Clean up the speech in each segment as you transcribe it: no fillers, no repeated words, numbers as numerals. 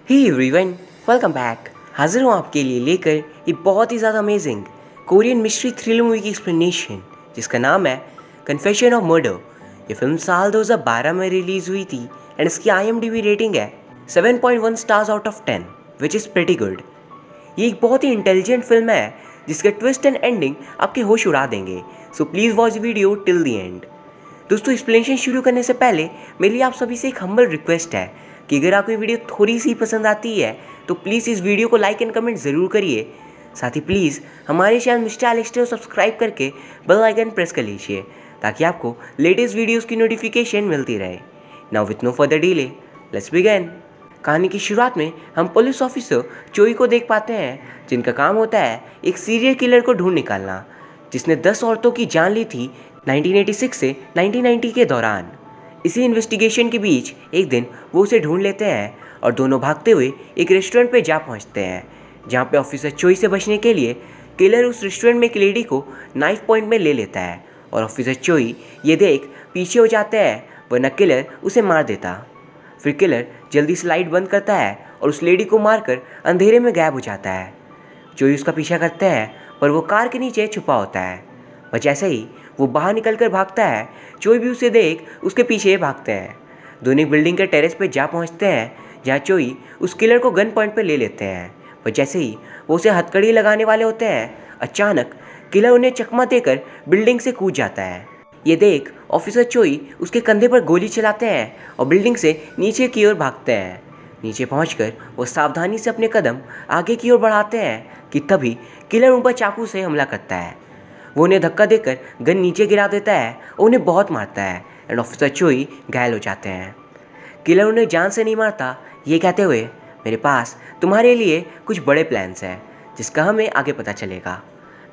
Hey everyone, welcome back. हाजिर हूँ आपके लिए लेकर एक बहुत ही ज़्यादा amazing Korean mystery thriller movie की एक्सप्लेनेशन जिसका नाम है कन्फेशन ऑफ मर्डर। ये फिल्म साल 2012 में रिलीज़ हुई थी एंड इसकी IMDb रेटिंग है 7.1 stars out of 10 which is pretty good. ये एक बहुत ही इंटेलिजेंट फिल्म है जिसके ट्विस्ट एंड एंडिंग आपके होश उड़ा देंगे। So please watch video till the end. दोस्तों, एक्सप्लेनेशन शुरू करने से पहले मेरे लिए आप सभी से एक हम्बल रिक्वेस्ट है कि अगर आपको ये वीडियो थोड़ी सी पसंद आती है तो प्लीज़ इस वीडियो को लाइक एंड कमेंट ज़रूर करिए। साथ ही प्लीज़ हमारे चैनल मिस्टर एलेक्स को सब्सक्राइब करके बेल आइकन प्रेस कर लीजिए ताकि आपको लेटेस्ट वीडियोस की नोटिफिकेशन मिलती रहे। Now with no further delay let's begin. कहानी की शुरुआत में हम पुलिस ऑफिसर चोई को देख पाते हैं जिनका काम होता है एक सीरियल किलर को ढूंढ निकालना जिसने 10 औरतों की जान ली थी 1986 से 1990 के दौरान। इसी इन्वेस्टिगेशन के बीच एक दिन वो उसे ढूंढ लेते हैं और दोनों भागते हुए एक रेस्टोरेंट पे जा पहुंचते हैं जहां पे ऑफिसर चोई से बचने के लिए किलर उस रेस्टोरेंट में एक लेडी को नाइफ पॉइंट में ले लेता है और ऑफिसर चोई ये देख पीछे हो जाते हैं वरना किलर उसे मार देता। फिर किलर जल्दी से लाइट बंद करता है और उस लेडी को मारकर अंधेरे में गायब हो जाता है। चोई उसका पीछा करते हैं पर वो कार के नीचे छुपा होता है। और जैसे ही वो बाहर निकलकर भागता है चोई भी उसे देख उसके पीछे भागते हैं। दोनों एक बिल्डिंग के टेरेस पे जा पहुंचते हैं जहां चोई उस किलर को गन पॉइंट पे ले लेते हैं। पर जैसे ही वो उसे हथकड़ी लगाने वाले होते हैं अचानक किलर उन्हें चकमा देकर बिल्डिंग से कूद जाता है। ये देख ऑफिसर चोई उसके कंधे पर गोली चलाते हैं और बिल्डिंग से नीचे की ओर भागते हैं। नीचे पहुंचकर वो सावधानी से अपने कदम आगे की ओर बढ़ाते हैं कि तभी किलर उन पर चाकू से हमला करता है। वो उन्हें धक्का देकर गन नीचे गिरा देता है और उन्हें बहुत मारता है एंड ऑफिसर चोई घायल हो जाते हैं। किलर उन्हें जान से नहीं मारता ये कहते हुए मेरे पास तुम्हारे लिए कुछ बड़े प्लान्स हैं जिसका हमें आगे पता चलेगा।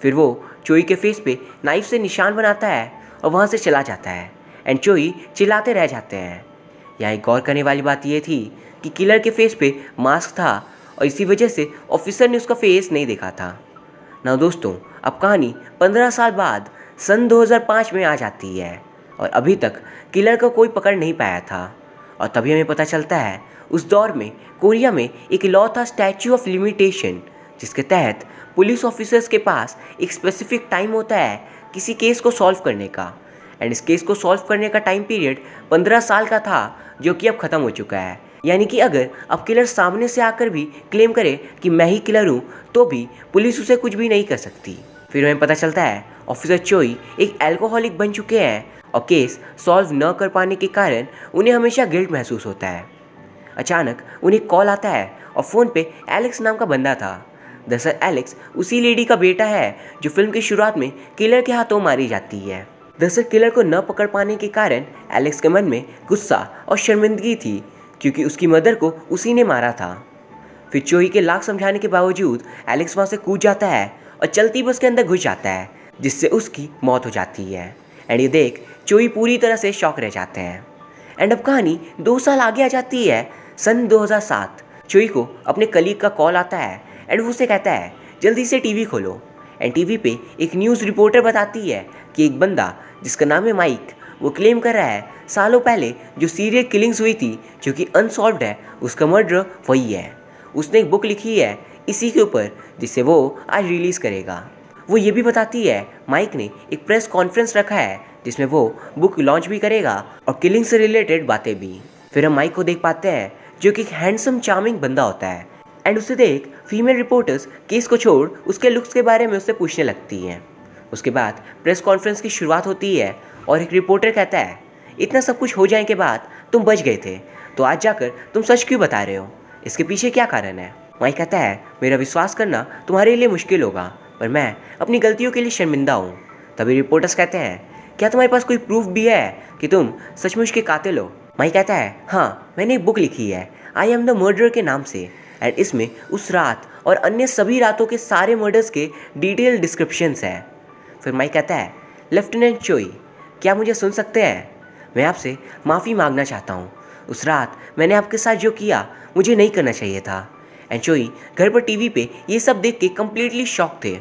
फिर वो चोई के फेस पे नाइफ से निशान बनाता है और वहाँ से चला जाता है एंड चोई चिल्लाते रह जाते हैं। यहाँ एक गौर करने वाली बात ये थी कि किलर के फेस पे मास्क था और इसी वजह से ऑफिसर ने उसका फेस नहीं देखा था। ना दोस्तों, अब कहानी 15 साल बाद सन 2005 में आ जाती है और अभी तक किलर को कोई पकड़ नहीं पाया था। और तभी हमें पता चलता है उस दौर में कोरिया में एक लॉ था स्टैच्यू ऑफ लिमिटेशन जिसके तहत पुलिस ऑफिसर्स के पास एक स्पेसिफिक टाइम होता है किसी केस को सॉल्व करने का। एंड इस केस को सॉल्व करने का टाइम पीरियड 15 साल का था जो कि अब ख़त्म हो चुका है। यानी कि अगर अब किलर सामने से आकर भी क्लेम करे कि मैं ही किलर हूँ तो भी पुलिस उसे कुछ भी नहीं कर सकती। फिर हमें पता चलता है ऑफिसर चोई एक एल्कोहलिक बन चुके हैं और केस सॉल्व न कर पाने के कारण उन्हें हमेशा गिल्ट महसूस होता है। अचानक उन्हें कॉल आता है और फ़ोन पे एलेक्स नाम का बंदा था। दरअसल एलेक्स उसी लेडी का बेटा है जो फिल्म की शुरुआत में किलर के हाथों मारी जाती है। दरअसल किलर को न पकड़ पाने के कारण एलेक्स के मन में गुस्सा और शर्मिंदगी थी क्योंकि उसकी मदर को उसी ने मारा था। फिर चोई के लाख समझाने के बावजूद एलेक्स वहाँ से कूद जाता है और चलती बस के अंदर घुस जाता है जिससे उसकी मौत हो जाती है। एंड ये देख चोई पूरी तरह से शॉक रह जाते हैं। एंड अब कहानी 2 साल आगे आ जाती है सन 2007। चोई को अपने कलीग का कॉल आता है एंड वो उसे कहता है जल्दी से टीवी खोलो। एंड टीवी पे एक न्यूज़ रिपोर्टर बताती है कि एक बंदा जिसका नाम है माइक वो क्लेम कर रहा है सालों पहले जो सीरियल किलिंग्स हुई थी जो कि अनसॉल्व्ड है उसका मर्डर वही है। उसने एक बुक लिखी है इसी के ऊपर जिसे वो आज रिलीज़ करेगा। वो ये भी बताती है माइक ने एक प्रेस कॉन्फ्रेंस रखा है जिसमें वो बुक लॉन्च भी करेगा और किलिंग से रिलेटेड बातें भी। फिर हम माइक को देख पाते हैं जो कि एक हैंडसम चार्मिंग बंदा होता है एंड उसे देख फीमेल रिपोर्टर्स केस को छोड़ उसके लुक्स के बारे में उससे पूछने लगती हैं। उसके बाद प्रेस कॉन्फ्रेंस की शुरुआत होती है और एक रिपोर्टर कहता है इतना सब कुछ हो जाने के बाद तुम बच गए थे तो आज जाकर तुम सच क्यों बता रहे हो, इसके पीछे क्या कारण है। माइक कहता है मेरा विश्वास करना तुम्हारे लिए मुश्किल होगा पर मैं अपनी गलतियों के लिए शर्मिंदा हूँ। तभी रिपोर्टर्स कहते हैं क्या तुम्हारे पास कोई प्रूफ भी है कि तुम सचमुच के कातिल हो। माइक कहता है हाँ, मैंने एक बुक लिखी है आई एम द मर्डर के नाम से एंड इसमें उस रात और अन्य सभी रातों के सारे मर्डर्स के डिटेल डिस्क्रिप्शंस हैं। फिर माइक कहता है लेफ्टिनेंट चोई, क्या मुझे सुन सकते हैं? मैं आपसे माफ़ी मांगना चाहता हूँ। उस रात मैंने आपके साथ जो किया मुझे नहीं करना चाहिए था। एंड चोई घर पर टीवी पे ये सब देख के कम्प्लीटली शॉक थे।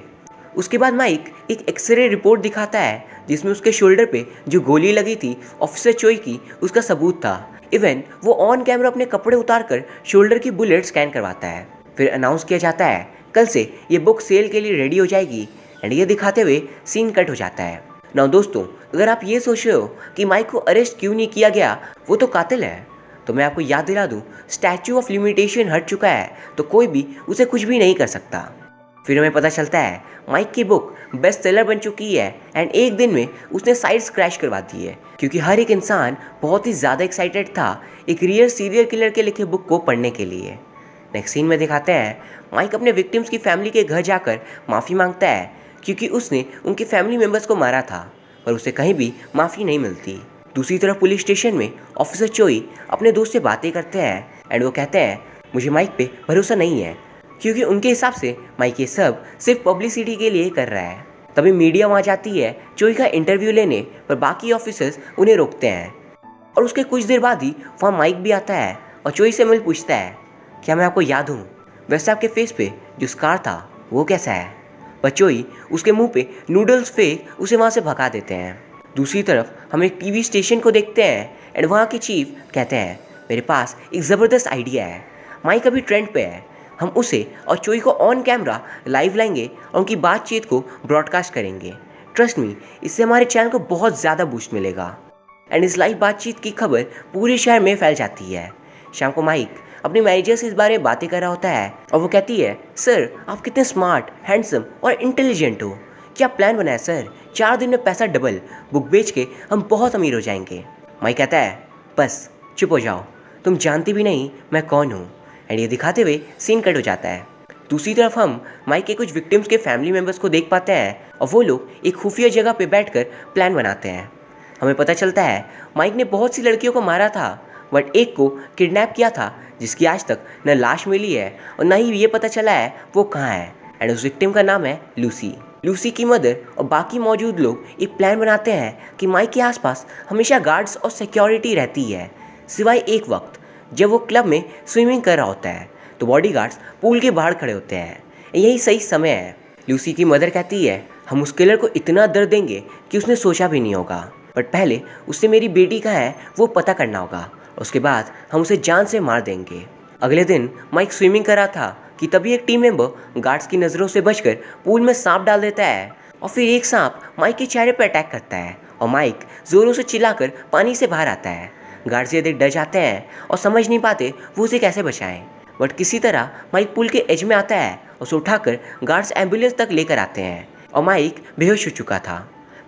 उसके बाद माइक एक एक्सरे रिपोर्ट दिखाता है जिसमें उसके शोल्डर पे जो गोली लगी थी ऑफिसर चोई की उसका सबूत था। इवन वो ऑन कैमरा अपने कपड़े उतारकर शोल्डर की बुलेट स्कैन करवाता है। फिर अनाउंस किया जाता है कल से ये बुक सेल के लिए रेडी हो जाएगी एंड ये दिखाते हुए सीन कट हो जाता है। नाउ दोस्तों, अगर आप ये सोच रहे हो कि माइक को अरेस्ट क्यों नहीं किया गया, वो तो कातिल है, तो मैं आपको याद दिला दूं, स्टैचू ऑफ लिमिटेशन हट चुका है तो कोई भी उसे कुछ भी नहीं कर सकता। फिर हमें पता चलता है माइक की बुक बेस्ट सेलर बन चुकी है एंड एक दिन में उसने साइट्स क्रैश करवा दी है, क्योंकि हर एक इंसान बहुत ही ज़्यादा एक्साइटेड था एक रियल सीरियल किलर के लिखे बुक को पढ़ने के लिए। नेक्स्ट सीन में दिखाते हैं माइक अपने विक्टिम्स की फैमिली के घर जाकर माफ़ी मांगता है, क्योंकि उसने उनके फैमिली मेम्बर्स को मारा था, पर उसे कहीं भी माफ़ी नहीं मिलती। दूसरी तरफ पुलिस स्टेशन में ऑफिसर चोई अपने दोस्त से बातें करते हैं एंड वो कहते हैं मुझे माइक पे भरोसा नहीं है, क्योंकि उनके हिसाब से माइक ये सब सिर्फ पब्लिसिटी के लिए कर रहा है। तभी मीडिया वहाँ जाती है चोई का इंटरव्यू लेने, पर बाकी ऑफिसर्स उन्हें रोकते हैं और उसके कुछ देर बाद ही वहाँ माइक भी आता है और चोई से मिल पूछता है क्या मैं आपको याद हूँ, वैसे आपके फेस पे जो स्कार था वो कैसा है। पर चोई उसके मुंह पे नूडल्स फेंक उसे वहाँ से भगा देते हैं। दूसरी तरफ हम एक टीवी स्टेशन को देखते हैं एंड वहाँ के चीफ कहते हैं मेरे पास एक ज़बरदस्त आइडिया है, माइक अभी ट्रेंड पे है, हम उसे और चोई को ऑन कैमरा लाइव लाएंगे और उनकी बातचीत को ब्रॉडकास्ट करेंगे। ट्रस्ट मी, इससे हमारे चैनल को बहुत ज़्यादा बूस्ट मिलेगा। एंड इस लाइव बातचीत की खबर पूरे शहर में फैल जाती है। शाम को माइक अपनी मैनेजर से इस बारे में बातें कर रहा होता है और वो कहती है सर आप कितने स्मार्ट, हैंडसम और इंटेलिजेंट हो, क्या प्लान बनाया सर, 4 दिन में पैसा डबल, बुक बेच के हम बहुत अमीर हो जाएंगे। माइक कहता है बस चुप हो जाओ, तुम जानती भी नहीं मैं कौन हूँ। एंड ये दिखाते हुए सीन कट हो जाता है। दूसरी तरफ हम माइक के कुछ विक्टिम्स के फैमिली मेम्बर्स को देख पाते हैं और वो लोग एक खुफिया जगह पे बैठकर प्लान बनाते हैं। हमें पता चलता है माइक ने बहुत सी लड़कियों को मारा था, बट एक को किडनैप किया था जिसकी आज तक न लाश मिली है और न ही ये पता चला है वो कहाँ है। एंड उस विक्टिम का नाम है लूसी। लूसी की मदर और बाकी मौजूद लोग एक प्लान बनाते हैं कि माइक के आसपास हमेशा गार्ड्स और सिक्योरिटी रहती है, सिवाय एक वक्त जब वो क्लब में स्विमिंग कर रहा होता है तो बॉडीगार्ड्स पूल के बाहर खड़े होते हैं। यही सही समय है। लूसी की मदर कहती है हम उस किलर को इतना दर्द देंगे कि उसने सोचा भी नहीं होगा, बट पहले उससे मेरी बेटी कहाँ है वो पता करना होगा, उसके बाद हम उसे जान से मार देंगे। अगले दिन माइक स्विमिंग कर रहा था कि तभी एक टीम मेंबर गार्ड्स की नज़रों से बचकर पूल में सांप डाल देता है और फिर एक सांप माइक के चेहरे पर अटैक करता है और माइक ज़ोरों से चिल्लाकर पानी से बाहर आता है। गार्ड्स ये देख डर जाते हैं और समझ नहीं पाते वो उसे कैसे बचाएं, बट किसी तरह माइक पुल के एज में आता है और उसे उठाकर गार्ड्स एम्बुलेंस तक लेकर आते हैं और माइक बेहोश हो चुका था।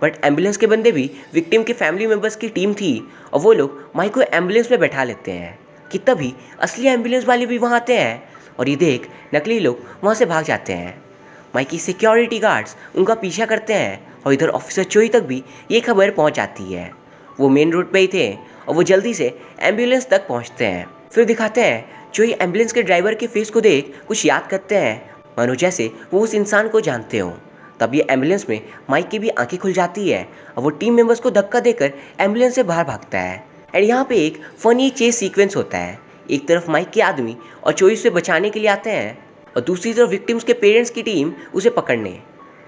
बट एम्बुलेंस के बंदे भी विक्टिम के फैमिली मेम्बर्स की टीम थी और वो लोग माइक को एम्बुलेंस में बैठा लेते हैं कि तभी असली एम्बुलेंस वाले भी वहाँ आते हैं और ये देख नकली लोग वहाँ से भाग जाते हैं। माइक की सिक्योरिटी गार्ड्स उनका पीछा करते हैं और इधर ऑफिसर चोई तक भी ये खबर पहुँच जाती है। वो मेन रोड पे ही थे और वो जल्दी से एम्बुलेंस तक पहुँचते हैं। फिर दिखाते हैं चोई एम्बुलेंस के ड्राइवर के फेस को देख कुछ याद करते हैं, मानो जैसे वो उस इंसान को जानते हों। तब ये एम्बुलेंस में माइक की भी आंखें खुल जाती है और वो टीम मेंबर्स को धक्का देकर एम्बुलेंस से बाहर भागता है। एंड यहाँ पे एक फनी चेस सीक्वेंस होता है। एक तरफ माइक के आदमी और चोई से बचाने के लिए आते हैं और दूसरी तरफ विक्टिम्स के पेरेंट्स की टीम उसे पकड़ने,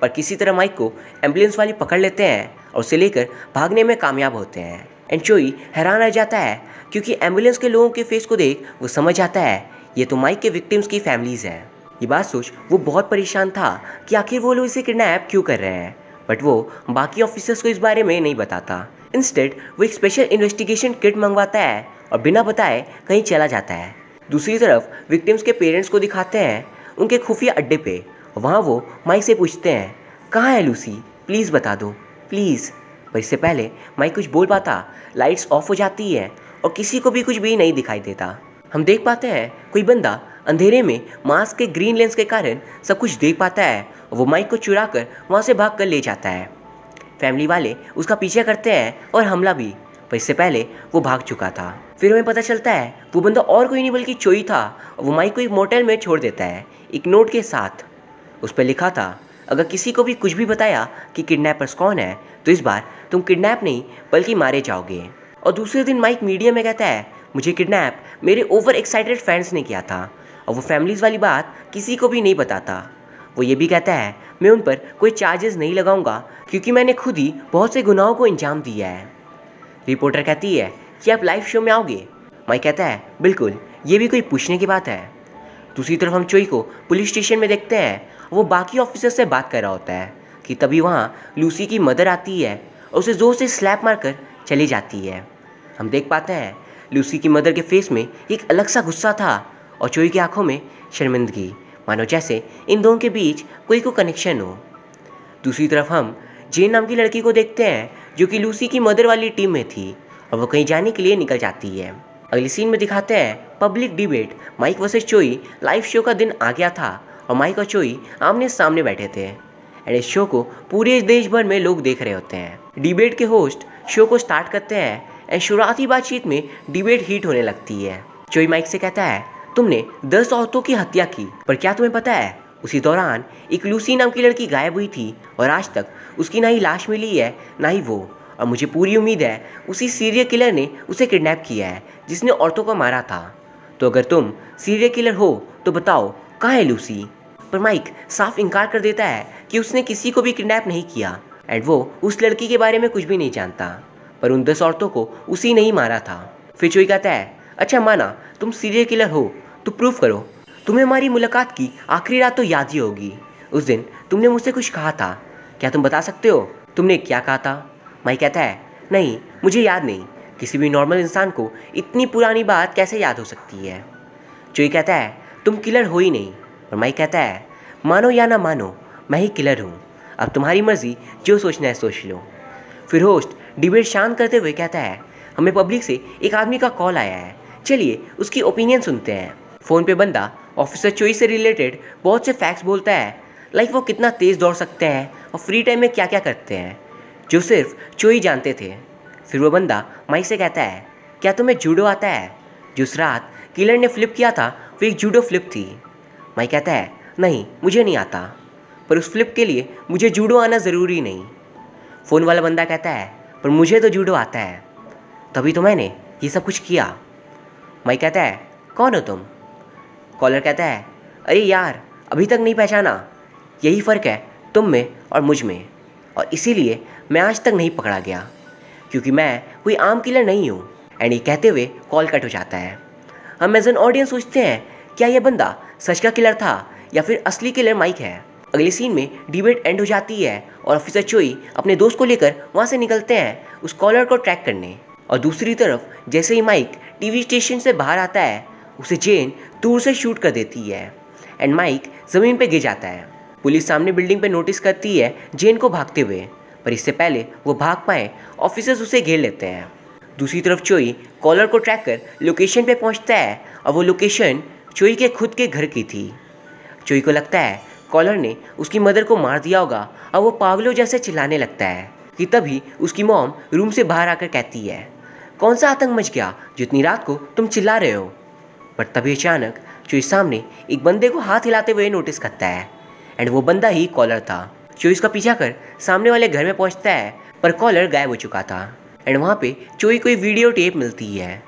पर किसी तरह माइक को एम्बुलेंस वाले पकड़ लेते हैं और उसे लेकर भागने में कामयाब होते हैं। एंड चोई हैरान रह जाता है क्योंकि एम्बुलेंस के लोगों के फेस को देख वो समझ आता है ये तो माइक के विक्टिम्स की फैमिलीज़ हैं। ये बात सोच वो बहुत परेशान था कि आखिर वो लोग इसे किडनैप क्यों कर रहे हैं, बट वो बाकी ऑफिसर्स को इस बारे में नहीं बताता। इंस्टेड वो एक स्पेशल इन्वेस्टिगेशन किट मंगवाता है और बिना बताए कहीं चला जाता है। दूसरी तरफ विक्टिम्स के पेरेंट्स को दिखाते हैं उनके खुफिया अड्डे पे, वहाँ वो माइक से पूछते हैं कहाँ है लूसी, प्लीज़ बता दो प्लीज़। पर इससे पहले माइक कुछ बोल पाता लाइट्स ऑफ हो जाती है और किसी को भी कुछ भी नहीं दिखाई देता। हम देख पाते हैं कोई बंदा अंधेरे में मास्क के ग्रीन लेंस के कारण सब कुछ देख पाता है और वो माइक को चुरा कर वहाँ से भाग कर ले जाता है। फैमिली वाले उसका पीछा करते हैं और हमला भी, पर इससे पहले वो भाग चुका था। फिर हमें पता चलता है वो बंदा और कोई नहीं बल्कि चोई था और वो माइक को एक मोटेल में छोड़ देता है एक नोट के साथ। उस पर लिखा था अगर किसी को भी कुछ भी बताया कि किडनैपर्स कौन है तो इस बार तुम किडनैप नहीं बल्कि मारे जाओगे। और दूसरे दिन माइक मीडिया में कहता है मुझे किडनैप मेरे ओवर एक्साइटेड फ्रेंड्स ने किया था और वो फैमिलीज़ वाली बात किसी को भी नहीं बताता। वो ये भी कहता है मैं उन पर कोई चार्जेस नहीं लगाऊंगा क्योंकि मैंने खुद ही बहुत से गुनाहों को अंजाम दिया है। रिपोर्टर कहती है कि आप लाइव शो में आओगे, माइक कहता है बिल्कुल, ये भी कोई पूछने की बात है। दूसरी तरफ हम चोई को पुलिस स्टेशन में देखते हैं। वो बाकी ऑफिसर से बात कर रहा होता है कि तभी वहाँ लूसी की मदर आती है और उसे ज़ोर से स्लैप मारकर चली जाती है। हम देख पाते हैं लूसी की मदर के फेस में एक अलग सा गुस्सा था और चोई की आंखों में शर्मिंदगी, मानो जैसे इन दोनों के बीच कोई कनेक्शन हो। दूसरी तरफ हम जेन नाम की लड़की को देखते हैं जो कि लूसी की मदर वाली टीम में थी और वो कहीं जाने के लिए निकल जाती है। अगली सीन में दिखाते हैं public debate Mike versus Choi. Live show का दिन आ गया था और माइक और चोई आमने सामने बैठे थे एंड इस शो को पूरे देश भर में लोग देख रहे होते हैं। डिबेट के होस्ट शो को स्टार्ट करते हैं एंड शुरुआती बातचीत में डिबेट हीट होने लगती है। चोई माइक से कहता है तुमने 10 औरतों की हत्या की, पर क्या तुम्हें पता है उसी दौरान एक लूसी नाम की लड़की गायब हुई थी और आज तक उसकी ना ही लाश मिली है ना ही वो, और मुझे पूरी उम्मीद है उसी सीरियल किलर ने उसे किडनैप किया है जिसने औरतों को मारा था। तो अगर तुम सीरियल किलर हो तो बताओ कहाँ है लूसी। पर माइक साफ इनकार कर देता है कि उसने किसी को भी किडनैप नहीं किया एंड वो उस लड़की के बारे में कुछ भी नहीं जानता, पर उन 10 औरतों को उसी ने ही मारा था। फिर चोई कहता है अच्छा माना तुम सीरियल किलर हो तो प्रूफ करो। तुम्हें हमारी मुलाकात की आखिरी रात तो याद ही होगी। उस दिन तुमने मुझसे कुछ कहा था, क्या तुम बता सकते हो तुमने क्या कहा था? माइक कहता है नहीं, मुझे याद नहीं। किसी भी नॉर्मल इंसान को इतनी पुरानी बात कैसे याद हो सकती है? चोई कहता है तुम किलर हो ही नहीं। और माइक कहता है मानो या ना मानो मैं ही किलर हूँ, अब तुम्हारी मर्जी, जो सोचना है सोच लो। फिर होस्ट डिबेट शांत करते हुए कहता है हमें पब्लिक से एक आदमी का कॉल आया है, चलिए उसकी ओपिनियन सुनते हैं। फ़ोन पे बंदा ऑफिसर चोई से रिलेटेड बहुत से फैक्ट्स बोलता है, लाइक वो कितना तेज़ दौड़ सकते हैं और फ्री टाइम में क्या क्या करते हैं, जो सिर्फ चोई जानते थे। फिर वो बंदा माइक से कहता है क्या तुम्हें जूडो आता है? जिस रात किलर ने फ्लिप किया था वो एक जूडो फ्लिप थी। माइक कहता है नहीं, मुझे नहीं आता, पर उस फ्लिप के लिए मुझे जूडो आना ज़रूरी नहीं। फ़ोन वाला बंदा कहता है पर मुझे तो जूडो आता है, तभी तो मैंने ये सब कुछ किया। माइक कहता है कौन हो तुम? कॉलर कहता है अरे यार, अभी तक नहीं पहचाना, यही फ़र्क है तुम में और मुझ में, और इसीलिए मैं आज तक नहीं पकड़ा गया, क्योंकि मैं कोई आम किलर नहीं हूँ। एंड ये कहते हुए कॉल कट हो जाता है। हम एज एन ऑडियंस सोचते हैं क्या यह बंदा सच का किलर था या फिर असली किलर माइक है। अगली सीन में डिबेट एंड हो जाती है और ऑफिसर चोई अपने दोस्त को लेकर वहाँ से निकलते हैं उस कॉलर को ट्रैक करने। और दूसरी तरफ जैसे ही माइक टीवी स्टेशन से बाहर आता है उसे जेन दूर से शूट कर देती है एंड माइक ज़मीन पर गिर जाता है। पुलिस सामने बिल्डिंग पर नोटिस करती है जेन को भागते हुए, पर इससे पहले वो भाग पाए ऑफिसर्स उसे घेर लेते हैं। दूसरी तरफ चोई कॉलर को ट्रैक कर लोकेशन पे पहुंचता है और वो लोकेशन चोई के खुद के घर की थी। चोई को लगता है कॉलर ने उसकी मदर को मार दिया होगा और वो पागलों जैसे चिल्लाने लगता है कि तभी उसकी मॉम रूम से बाहर आकर कहती है कौन सा आतंक मच गया जो इतनी रात को तुम चिल्ला रहे हो। पर तभी अचानक चोई सामने एक बंदे को हाथ हिलाते हुए नोटिस करता है एंड वो बंदा ही कॉलर था। चोई उसका पीछा कर सामने वाले घर में पहुंचता है, पर कॉलर गायब हो चुका था एंड वहाँ पे चोई को वीडियो टेप मिलती है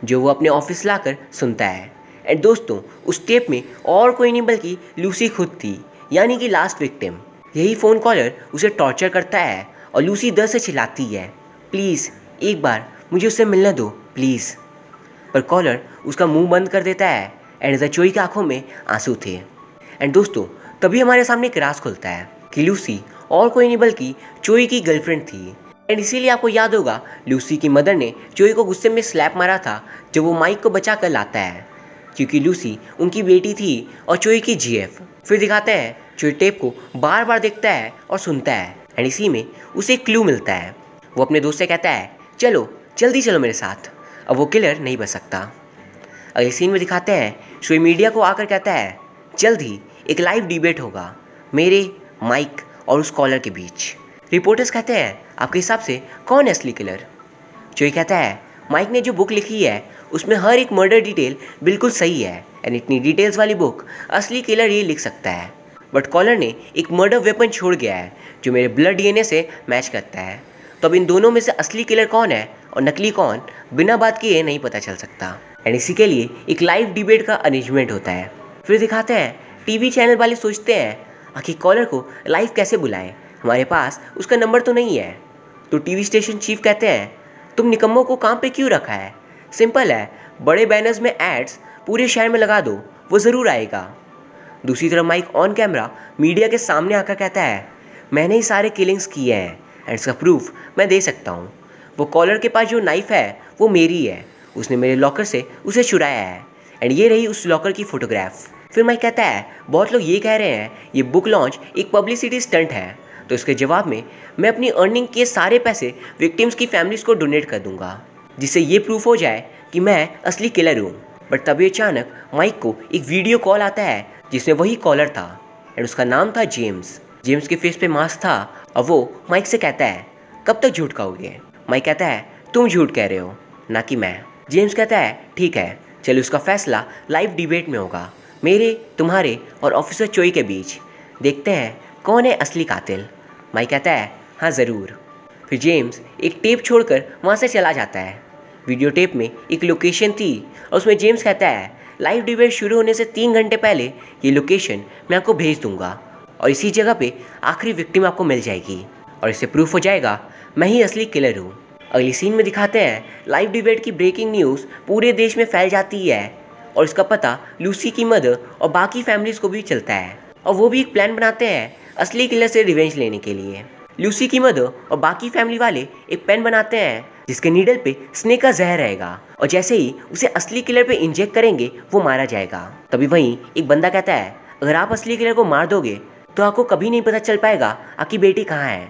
जो वो अपने ऑफिस लाकर सुनता है। एंड दोस्तों उस टेप में और कोई नहीं बल्कि लूसी खुद थी, यानी कि लास्ट विक्टिम। यही फ़ोन कॉलर उसे टॉर्चर करता है और लूसी दर्द से चिल्लाती है प्लीज़ एक बार मुझे उससे मिलने दो प्लीज़। पर कॉलर उसका मुंह बंद कर देता है एंड चोई की आंखों में आंसू थे। एंड दोस्तों तभी हमारे सामने एक राज खुलता है कि लूसी और कोई नहीं बल्कि चोई की गर्लफ्रेंड थी। एंड इसीलिए आपको याद होगा लूसी की मदर ने चोई को गुस्से में स्लैप मारा था जब वो माइक को बचा कर लाता है, क्योंकि लूसी उनकी बेटी थी और चोई की जीएफ। फिर दिखाते हैं चोई टेप को बार बार देखता है और सुनता है एंड इसी में उसे एक क्लू मिलता है। वो अपने दोस्त से कहता है चलो जल्दी चलो मेरे साथ, अब वो किलर नहीं बच सकता। अगले सीन में दिखाते हैं चोई मीडिया को आकर कहता है जल्द ही एक लाइव डिबेट होगा मेरे, माइक और उस कॉलर के बीच। रिपोर्टर्स कहते हैं आपके हिसाब से कौन है असली किलर? चोई कहता है माइक ने जो बुक लिखी है उसमें हर एक मर्डर डिटेल बिल्कुल सही है एंड इतनी डिटेल्स वाली बुक असली किलर ही लिख सकता है, बट कॉलर ने एक मर्डर वेपन छोड़ गया है जो मेरे ब्लड डीएनए से मैच करता है। तो अब इन दोनों में से असली किलर कौन है और नकली कौन, बिना बात किए नहीं पता चल सकता। एंड इसी के लिए एक लाइव डिबेट का अरेंजमेंट होता है। फिर दिखाते हैं टीवी चैनल वाले सोचते हैं आखिर कॉलर को लाइव कैसे बुलाएं, हमारे पास उसका नंबर तो नहीं है। तो टीवी स्टेशन चीफ कहते हैं तुम निकम्मों को काम पे क्यों रखा है, सिंपल है, बड़े बैनर्स में एड्स पूरे शहर में लगा दो, वो ज़रूर आएगा। दूसरी तरफ माइक ऑन कैमरा मीडिया के सामने आकर कहता है, मैंने ही सारे किलिंग्स किए हैं एंड इसका प्रूफ मैं दे सकता हूँ। वो कॉलर के पास जो नाइफ़ है वो मेरी है, उसने मेरे लॉकर से उसे चुराया है एंड ये रही उस लॉकर की फ़ोटोग्राफ। फिर माइक कहता है, बहुत लोग ये कह रहे हैं ये बुक लॉन्च एक पब्लिसिटी स्टंट है, तो इसके जवाब में मैं अपनी अर्निंग के सारे पैसे विक्टिम्स की फैमिलीज़ को डोनेट कर दूंगा, जिससे ये प्रूफ हो जाए कि मैं असली किलर हूँ। बट तभी अचानक माइक को एक वीडियो कॉल आता है जिसमें वही कॉलर था एंड उसका नाम था जेम्स। जेम्स के फेस पे मास्क था और वो माइक से कहता है, कब तक झूठ कहोगे? माइक कहता है, तुम झूठ कह रहे हो, ना कि मैं। जेम्स कहता है, ठीक है, चलो उसका फैसला लाइव डिबेट में होगा, मेरे, तुम्हारे और ऑफिसर चोई के बीच। देखते हैं कौन है असली कातिल। माइक कहता है, हाँ ज़रूर। फिर जेम्स एक टेप छोड़कर वहाँ से चला जाता है। वीडियो टेप में एक लोकेशन थी और उसमें जेम्स कहता है, लाइव डिबेट शुरू होने से 3 घंटे पहले ये लोकेशन मैं आपको भेज दूंगा और इसी जगह पे आखिरी विक्टिम आपको मिल जाएगी और इससे प्रूफ हो जाएगा मैं ही असली किलर हूँ। अगली सीन में दिखाते हैं लाइव डिबेट की ब्रेकिंग न्यूज़ पूरे देश में फैल जाती है और इसका पता लूसी की मदर और बाकी फैमिलीज़ को भी चलता है और वो भी एक प्लान बनाते हैं असली किलर से रिवेंज लेने के लिए। लूसी की मदर और बाकी फैमिली वाले एक पेन बनाते हैं जिसके नीडल पे स्नेक का जहर रहेगा और जैसे ही उसे असली किलर पे इंजेक्ट करेंगे वो मारा जाएगा। तभी वहीं एक बंदा कहता है, अगर आप असली किलर को मार दोगे तो आपको कभी नहीं पता चल पाएगा आपकी बेटी कहाँ है।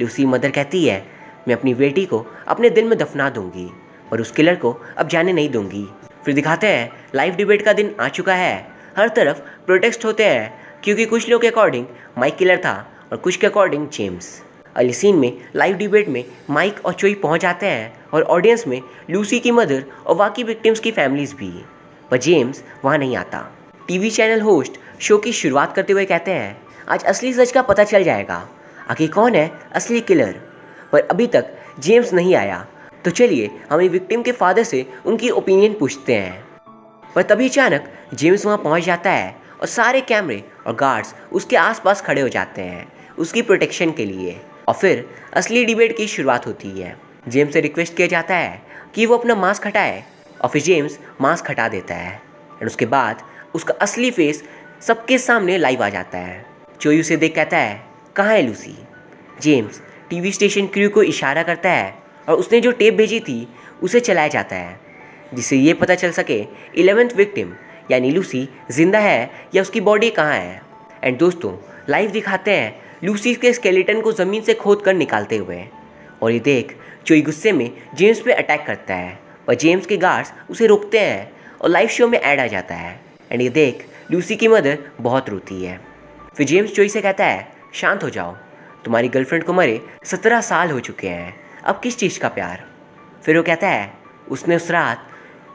लूसी मदर कहती है, मैं अपनी बेटी को अपने दिल में दफना दूंगी और उस किलर को अब जाने नहीं दूंगी। फिर दिखाते हैं लाइव डिबेट का दिन आ चुका है, हर तरफ प्रोटेस्ट होते हैं क्योंकि कुछ लोग के अकॉर्डिंग माइक किलर था और कुछ के अकॉर्डिंग जेम्स। अगली सीन में लाइव डिबेट में माइक और चोई पहुंच जाते हैं और ऑडियंस में लूसी की मदर और बाकी विक्टिम्स की फैमिलीज भी, पर जेम्स वहां नहीं आता। टीवी चैनल होस्ट शो की शुरुआत करते हुए कहते हैं, आज असली सच का पता चल जाएगा, आखिर कौन है असली किलर। पर अभी तक जेम्स नहीं आया, तो चलिए हम विक्टिम के फादर से उनकी ओपिनियन पूछते हैं। पर तभी अचानक जेम्स वहाँ पहुँच जाता है और सारे कैमरे और गार्ड्स उसके आसपास खड़े हो जाते हैं उसकी प्रोटेक्शन के लिए और फिर असली डिबेट की शुरुआत होती है। जेम्स से रिक्वेस्ट किया जाता है कि वो अपना मास्क हटाए और फिर जेम्स मास्क हटा देता है और उसके बाद उसका असली फेस सबके सामने लाइव आ जाता है। चोई उसे देख कहता है, कहाँ है Lucy? James TV station crew को इशारा करता है और उसने जो टेप भेजी थी उसे चलाया जाता है जिससे ये पता चल सके 11th विक्टिम यानी लूसी जिंदा है या उसकी बॉडी कहाँ है। एंड दोस्तों लाइव दिखाते हैं लूसी के स्केलेटन को ज़मीन से खोद कर निकालते हुए और ये देख चोई गुस्से में जेम्स पे अटैक करता है और जेम्स के गार्ड्स उसे रोकते हैं और लाइव शो में ऐड आ जाता है। एंड ये देख लूसी की मदर बहुत रोती है। फिर जेम्स चोई से कहता है, शांत हो जाओ, तुम्हारी गर्लफ्रेंड को मरे 17 साल हो चुके हैं, अब किस चीज़ का प्यार। फिर वो कहता है, उसने उस रात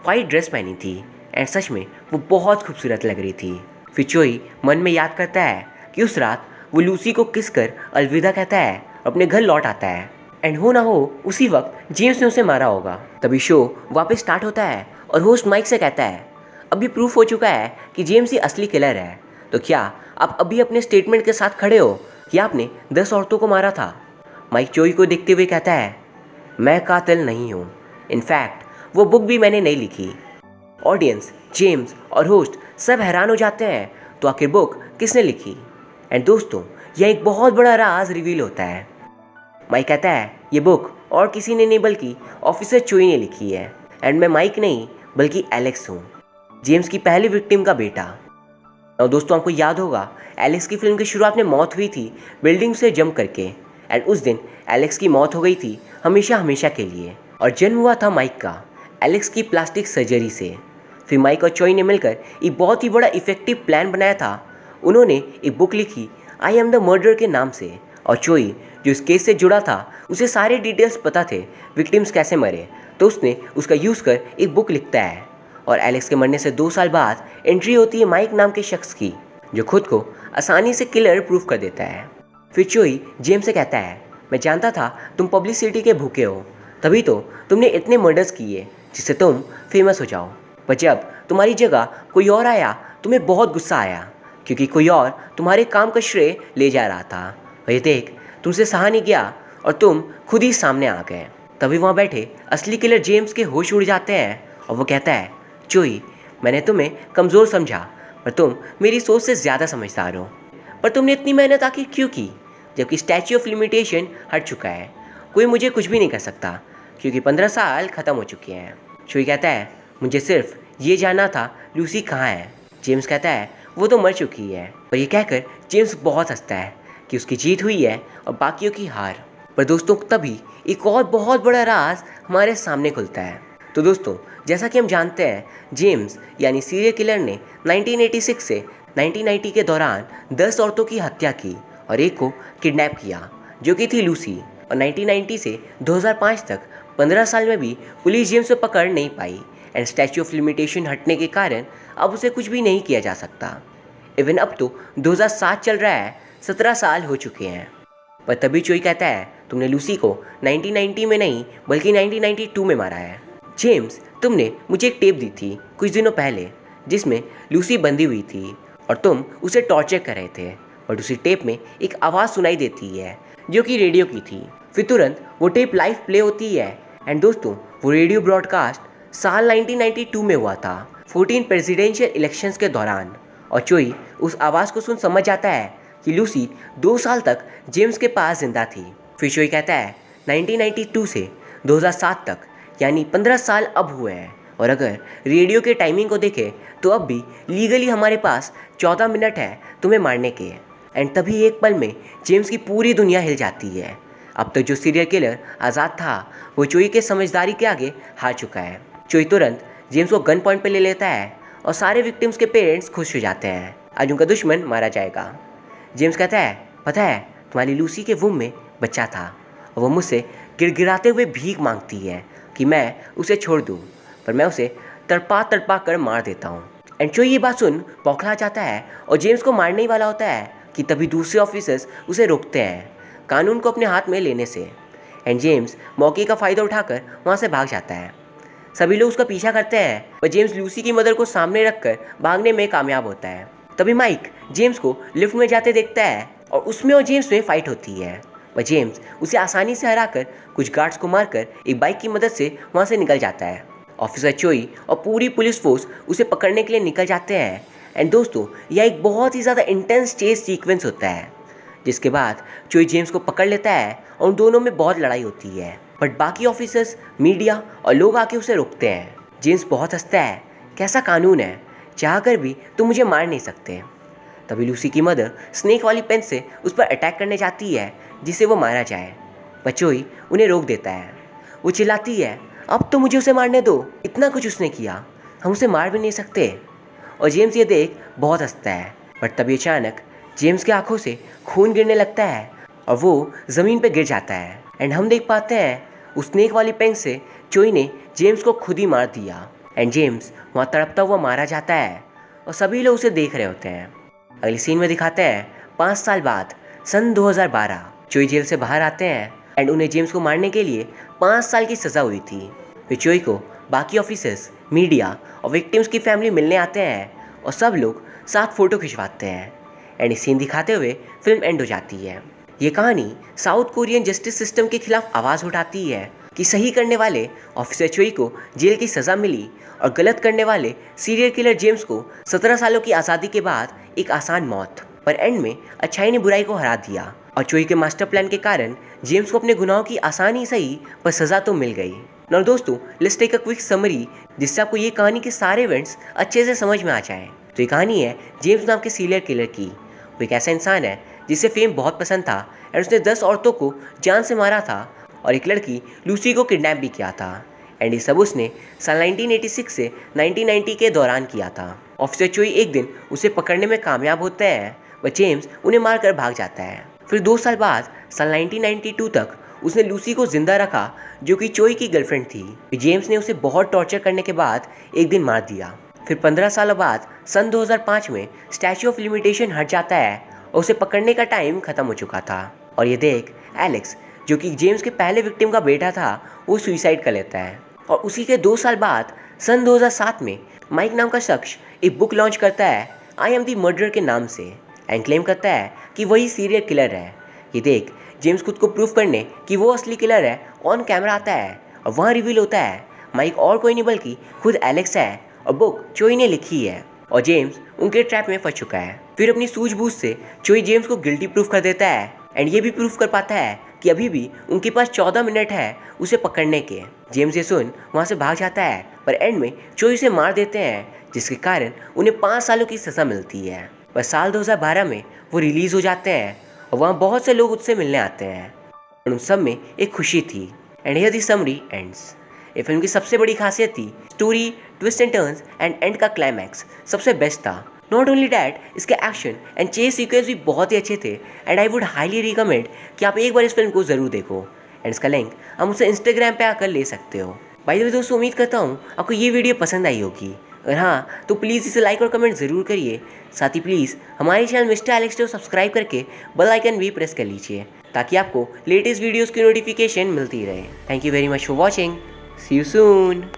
वाइट ड्रेस पहनी थी एंड सच में वो बहुत खूबसूरत लग रही थी। फिर चोई मन में याद करता है कि उस रात वो लूसी को किस कर अलविदा कहता है और अपने घर लौट आता है एंड हो ना हो उसी वक्त जेम्स ने उसे मारा होगा। तभी शो वापस स्टार्ट होता है और होस्ट माइक से कहता है, अभी प्रूफ हो चुका है कि जेम्स ही असली किलर है, तो क्या आप अभी अपने स्टेटमेंट के साथ खड़े हो कि आपने 10 औरतों को मारा था? माइक चोई को देखते हुए कहता है, मैं कातिल नहीं हूँ, इनफैक्ट वो बुक भी मैंने नहीं लिखी। ऑडियंस, जेम्स और होस्ट सब हैरान हो जाते हैं, तो आखिर बुक किसने लिखी? एंड दोस्तों यह एक बहुत बड़ा राज रिवील होता है। माइक कहता है, ये बुक और किसी ने नहीं बल्कि ऑफिसर चोई ने लिखी है एंड मैं माइक नहीं बल्कि एलेक्स हूँ, जेम्स की पहली विक्टिम का बेटा। और दोस्तों आपको याद होगा एलेक्स की फिल्म की शुरुआत में मौत हुई थी बिल्डिंग से जंप करके एंड उस दिन एलेक्स की मौत हो गई थी हमेशा हमेशा के लिए और जन्म हुआ था माइक का एलेक्स की प्लास्टिक सर्जरी से। फिर माइक और चोई ने मिलकर एक बहुत ही बड़ा इफेक्टिव प्लान बनाया था। उन्होंने एक बुक लिखी आई एम द मर्डर के नाम से और चोई जो इस केस से जुड़ा था उसे सारे डिटेल्स पता थे विक्टिम्स कैसे मरे, तो उसने उसका यूज़ कर एक बुक लिखता है और एलेक्स के मरने से 2 साल बाद एंट्री होती है माइक नाम के शख्स की जो खुद को आसानी से किलर प्रूफ कर देता है। फिर चोई जेम्स से कहता है, मैं जानता था तुम पब्लिसिटी के भूखे हो, तभी तो तुमने इतने मर्डर्स किए जिससे तुम फेमस हो जाओ, पर जब तुम्हारी जगह कोई और आया तुम्हें बहुत गुस्सा आया क्योंकि कोई और तुम्हारे काम का श्रेय ले जा रहा था और ये देख तुमसे सहा नहीं गया और तुम खुद ही सामने आ गए। तभी वहाँ बैठे असली किलर जेम्स के होश उड़ जाते हैं और वो कहता है, चोई, मैंने तुम्हें कमज़ोर समझा, पर तुम मेरी सोच से ज़्यादा समझदार हो। पर तुमने इतनी मेहनत आखिर क्यों की, जबकि स्टैच्यू ऑफ लिमिटेशन हट चुका है? कोई मुझे कुछ भी नहीं कर सकता, क्योंकि 15 साल ख़त्म हो चुके हैं। चोई कहता है, मुझे सिर्फ ये जानना था लूसी कहाँ है। जेम्स कहता है, वो तो मर चुकी है। और ये कहकर जेम्स बहुत हंसता है कि उसकी जीत हुई है और बाकियों की हार। पर दोस्तों, तभी एक और बहुत बड़ा राज हमारे सामने खुलता है। तो दोस्तों, जैसा कि हम जानते हैं, जेम्स यानी सीरियल किलर ने 1986 से 1990 के दौरान 10 औरतों की हत्या की और एक को किडनैप किया, जो कि थी लूसी। और 1990 से 2005 तक 15 साल में भी पुलिस जेम्स को पकड़ नहीं पाई एंड स्टैच्यू ऑफ लिमिटेशन हटने के कारण अब उसे कुछ भी नहीं किया जा सकता। इवन अब तो 2007 चल रहा है, 17 साल हो चुके हैं। पर तभी चोई कहता है, तुमने लूसी को 1990 में नहीं बल्कि 1992 में मारा है। जेम्स, तुमने मुझे एक टेप दी थी कुछ दिनों पहले जिसमें लूसी बंधी हुई थी और तुम उसे टॉर्चर कर रहे थे। और उसी टेप में एक आवाज़ सुनाई देती है जो कि रेडियो की थी। फिर तुरंत वो टेप लाइव प्ले होती है एंड दोस्तों, वो रेडियो ब्रॉडकास्ट साल 1992 में हुआ था, 14 प्रेसिडेंशियल इलेक्शंस के दौरान। और चोई उस आवाज़ को सुन समझ जाता है कि लूसी 2 साल तक जेम्स के पास जिंदा थी। फिर चोई कहता है, 1992 से 2007 तक यानी 15 साल अब हुए हैं। और अगर रेडियो के टाइमिंग को देखें तो अब भी लीगली हमारे पास 14 मिनट है तुम्हें मारने के। एंड तभी एक पल में जेम्स की पूरी दुनिया हिल जाती है। अब तक जो सीरियल किलर आज़ाद था, वो चोई के समझदारी के आगे हार चुका है। चोई तुरंत जेम्स को गन पॉइंट पे ले लेता है और सारे विक्टिम्स के पेरेंट्स खुश हो जाते हैं, आज उनका दुश्मन मारा जाएगा। जेम्स कहता है, पता है, तुम्हारी लूसी के वुम में बच्चा था और वो मुझसे गिड़गिड़ाते हुए भीख मांगती है कि मैं उसे छोड़ दूँ, पर मैं उसे तड़पा कर मार देता हूँ। एंड चोई ये बात सुन बौखला जाता है और जेम्स को मारने ही वाला होता है कि तभी दूसरे ऑफिसर्स उसे रोकते हैं कानून को अपने हाथ में लेने से। एंड जेम्स मौके का फ़ायदा उठाकर वहाँ से भाग जाता है। सभी लोग उसका पीछा करते हैं पर जेम्स लूसी की मदर को सामने रखकर भागने में कामयाब होता है। तभी माइक जेम्स को लिफ्ट में जाते देखता है और उसमें और जेम्स में फाइट होती है। पर जेम्स उसे आसानी से हराकर कुछ गार्ड्स को मारकर एक बाइक की मदद से वहाँ से निकल जाता है। ऑफिसर चोई और पूरी पुलिस फोर्स उसे पकड़ने के लिए निकल जाते हैं। एंड दोस्तों, यह एक बहुत ही ज़्यादा इंटेंस चेस सीक्वेंस होता है, जिसके बाद चोई जेम्स को पकड़ लेता है और उन दोनों में बहुत लड़ाई होती है। बट बाकी ऑफिसर्स, मीडिया और लोग आके उसे रोकते हैं। जेम्स बहुत हंसता है, कैसा कानून है, चाहकर भी तुम मुझे मार नहीं सकते। तभी लूसी की मदर स्नेक वाली पेन से उस पर अटैक करने जाती है जिससे वो मारा जाए, पर चोई उन्हें रोक देता है। वो चिल्लाती है, अब तो मुझे उसे मारने दो, इतना कुछ उसने किया, हम उसे मार भी नहीं सकते। और जेम्स ये देख बहुत हंसता है। बट तभी अचानक जेम्स की आंखों से खून गिरने लगता है और वो ज़मीन पर गिर जाता है। एंड हम देख पाते हैं उस स्नेक वाली पेन से चोई ने जेम्स को खुद ही मार दिया। एंड जेम्स वहाँ तड़पता हुआ मारा जाता है और सभी लोग उसे देख रहे होते हैं। अगली सीन में दिखाते हैं 5 साल बाद सन 2012 चोई जेल से बाहर आते हैं एंड उन्हें जेम्स को मारने के लिए 5 साल की सज़ा हुई थी। फिर चोई को बाकी ऑफिसर्स, मीडिया और विक्टिम्स की फैमिली मिलने आते हैं और सब लोग साथ फ़ोटो खिंचवाते हैं। एंड इस सीन दिखाते हुए फिल्म एंड हो जाती है। ये कहानी साउथ कोरियन जस्टिस सिस्टम के खिलाफ आवाज़ उठाती है कि सही करने वाले ऑफिसर चोई को जेल की सज़ा मिली और गलत करने वाले सीरियल किलर जेम्स को 17 सालों की आज़ादी के बाद एक आसान मौत। पर एंड में अच्छाई ने बुराई को हरा दिया और चोई के मास्टर प्लान के कारण जेम्स को अपने गुनाहों की आसानी सही पर सज़ा तो मिल गई। और दोस्तों, let's take a quick summary जिससे आपको ये कहानी के सारे इवेंट्स अच्छे से समझ में आ जाए। तो ये कहानी है जेम्स नाम के सीरियल किलर की। वो एक ऐसा इंसान है जिसे फेम बहुत पसंद था एंड उसने 10 औरतों को जान से मारा था और एक लड़की लूसी को किडनैप भी किया था। एंड ये सब उसने साल 1986 से 1990 के दौरान किया था। ऑफिसर चोई एक दिन उसे पकड़ने में कामयाब होते हैं, पर जेम्स उन्हें मारकर भाग जाता है। फिर 2 साल बाद साल 1992 तक उसने लूसी को जिंदा रखा जो कि चोई की गर्लफ्रेंड थी। जेम्स ने उसे बहुत टॉर्चर करने के बाद एक दिन मार दिया। फिर 15 सालों बाद सन 2005 में स्टैच्यू ऑफ लिमिटेशन हट जाता है और उसे पकड़ने का टाइम खत्म हो चुका था। और ये देख एलेक्स, जो कि जेम्स के पहले विक्टिम का बेटा था, वो सुसाइड कर लेता है। और उसी के 2 साल बाद सन 2007 में माइक नाम का शख्स एक बुक लॉन्च करता है आई एम द मर्डरर के नाम से एंड क्लेम करता है कि वही सीरियल किलर है। ये देख जेम्स खुद को प्रूफ करने कि वो असली किलर है ऑन कैमरा आता है और वहाँ रिवील होता है माइक और कोई नहीं बल्कि खुद एलेक्स है और बुक चोई ने लिखी है और जेम्स उनके ट्रैप में फंस चुका है। फिर अपनी सूझबूझ से चोई जेम्स को गिल्टी प्रूफ कर देता है एंड ये भी प्रूफ कर पाता है कि अभी भी उनके पास 14 मिनट है उसे पकड़ने के। जेम्स ये सुन वहाँ से भाग जाता है पर एंड में चोई उसे मार देते हैं जिसके कारण उन्हें 5 सालों की सज़ा मिलती है। पर साल 2012 में वो रिलीज़ हो जाते हैं और वहाँ बहुत से लोग उससे मिलने आते हैं और उन सब में एक खुशी थी। And here the summary ends. ये फिल्म की सबसे बड़ी खासियत थी story, twist and turns and and का क्लाइमैक्स सबसे बेस्ट था। नॉट ओनली डैट, इसके एक्शन एंड चेस सीक्वेंस भी बहुत ही अच्छे थे and I would highly recommend कि आप एक बार इस फिल्म को ज़रूर देखो। एंड इसका लिंक आप मुझसे इंस्टाग्राम पे आकर ले सकते हो। बाय द वे दोस्तों, उम्मीद करता हूँ आपको ये वीडियो पसंद आई होगी। अगर हाँ तो प्लीज़ इसे लाइक और कमेंट ज़रूर करिए। साथ ही प्लीज़ हमारे चैनल मिस्टर एलेक्स को सब्सक्राइब करके बेल आइकन भी प्रेस कर लीजिए ताकि आपको लेटेस्ट वीडियोज़ की नोटिफिकेशन मिलती रहे। Thank you very much for watching. See you soon.